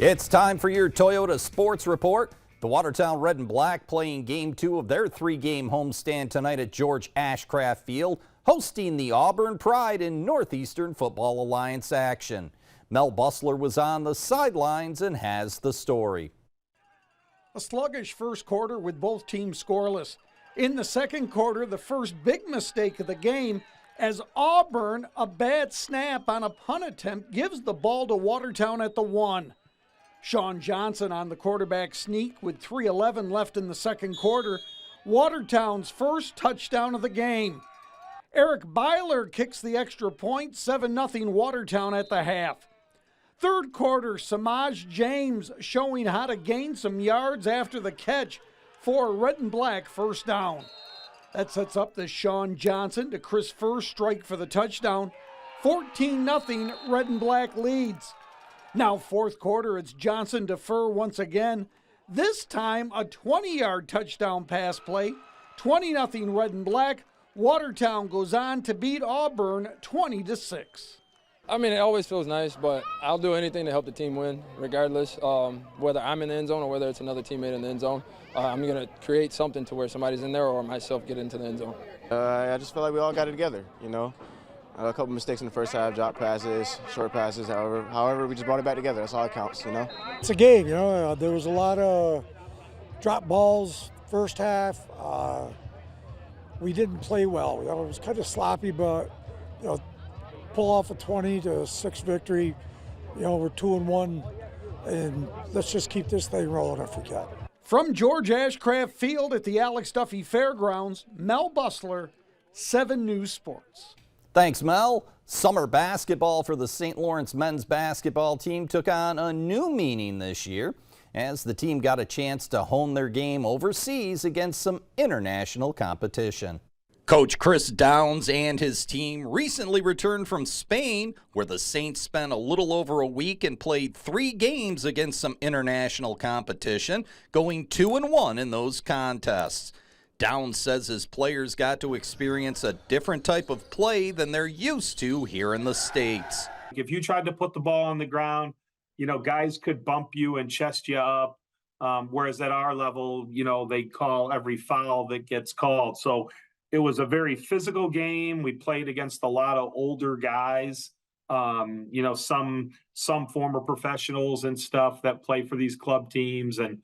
It's time for your Toyota Sports Report. The Watertown Red and Black playing Game 2 of their 3-game homestand tonight at George Ashcraft Field, hosting the Auburn Pride in Northeastern Football Alliance action. Mel Bustler was on the sidelines and has the story. A sluggish first quarter with both teams scoreless. In the second quarter, the first big mistake of the game, as Auburn, a bad snap on a punt attempt, gives the ball to Watertown at the 1. Sean Johnson on the quarterback sneak with 3:11 left in the second quarter. Watertown's first touchdown of the game. Eric Byler kicks the extra point, 7-0 Watertown at the half. Third quarter, Samaj James showing how to gain some yards after the catch for a Red and Black first down. That sets up the Sean Johnson to Chris First strike for the touchdown. 14-0 Red and Black leads. Now fourth quarter, it's Johnson to Fur once again. This time a 20-yard touchdown pass play. 20-0 Red and Black. Watertown goes on to beat Auburn 20-6. I mean, it always feels nice, but I'll do anything to help the team win, regardless, whether I'm in the end zone or whether it's another teammate in the end zone. I'm going to create something to where somebody's in there or myself get into the end zone. I just feel like we all got it together, you know. A couple mistakes in the first half, drop passes, short passes, however, we just brought it back together. That's all that counts, you know. It's a game, you know. There was a lot of drop balls first half. We didn't play well. You know, it was kind of sloppy, but, you know, pull off a 20-6 victory. You know, we're 2-1, and let's just keep this thing rolling if we can. From George Ashcraft Field at the Alex Duffy Fairgrounds, Mel Bustler, 7 News Sports. Thanks, Mel. Summer basketball for the St. Lawrence men's basketball team took on a new meaning this year as the team got a chance to hone their game overseas against some international competition. Coach Chris Downs and his team recently returned from Spain, where the Saints spent a little over a week and played 3 games against some international competition, going 2-1 in those contests. Downs says his players got to experience a different type of play than they're used to here in the States. If you tried to put the ball on the ground, you know, guys could bump you and chest you up, whereas at our level, you know, they call every foul that gets called. So it was a very physical game. We played against a lot of older guys, you know, some former professionals and stuff that play for these club teams. And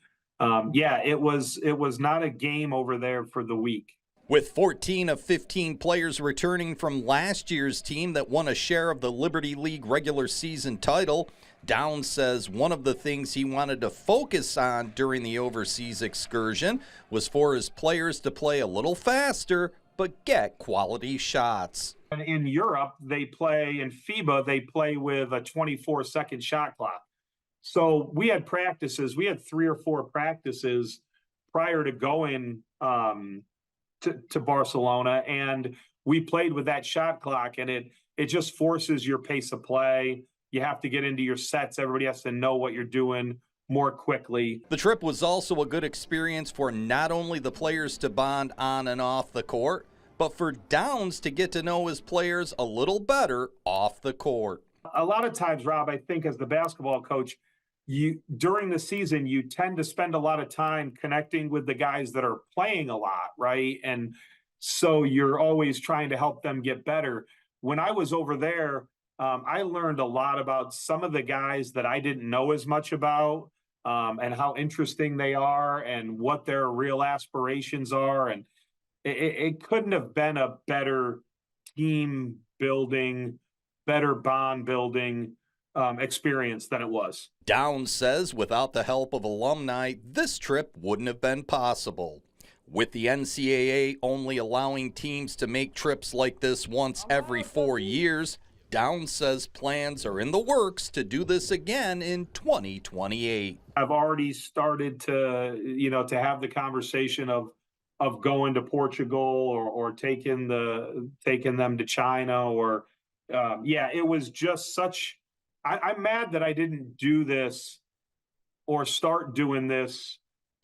yeah, it was not a game over there for the week. With 14 of 15 players returning from last year's team that won a share of the Liberty League regular season title, Downs says one of the things he wanted to focus on during the overseas excursion was for his players to play a little faster but get quality shots. And in Europe, they play, in FIBA, they play with a 24-second shot clock. So we had practices. We had 3 or 4 practices prior to going to Barcelona, and we played with that shot clock, and it just forces your pace of play. You have to get into your sets. Everybody has to know what you're doing more quickly. The trip was also a good experience for not only the players to bond on and off the court, but for Downs to get to know his players a little better off the court. A lot of times, Rob, I think as the basketball coach, during the season, you tend to spend a lot of time connecting with the guys that are playing a lot, right? And so you're always trying to help them get better. When I was over there, I learned a lot about some of the guys that I didn't know as much about, and how interesting they are and what their real aspirations are. And it couldn't have been a better team building, better bond building experience than it was. Downs says without the help of alumni, this trip wouldn't have been possible. With the NCAA only allowing teams to make trips like this once every 4 years, Downs says plans are in the works to do this again in 2028. I've already started to have the conversation of going to Portugal or taking them to China or it was just such. I'm mad that I didn't do this or start doing this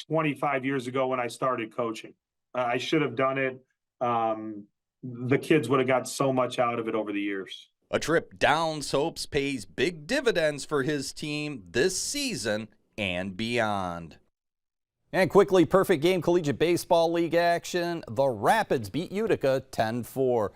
25 years ago when I started coaching. I should have done it. The kids would have got so much out of it over the years. A trip down Soaps pays big dividends for his team this season and beyond. And quickly, perfect game collegiate baseball league action. The Rapids beat Utica 10-4.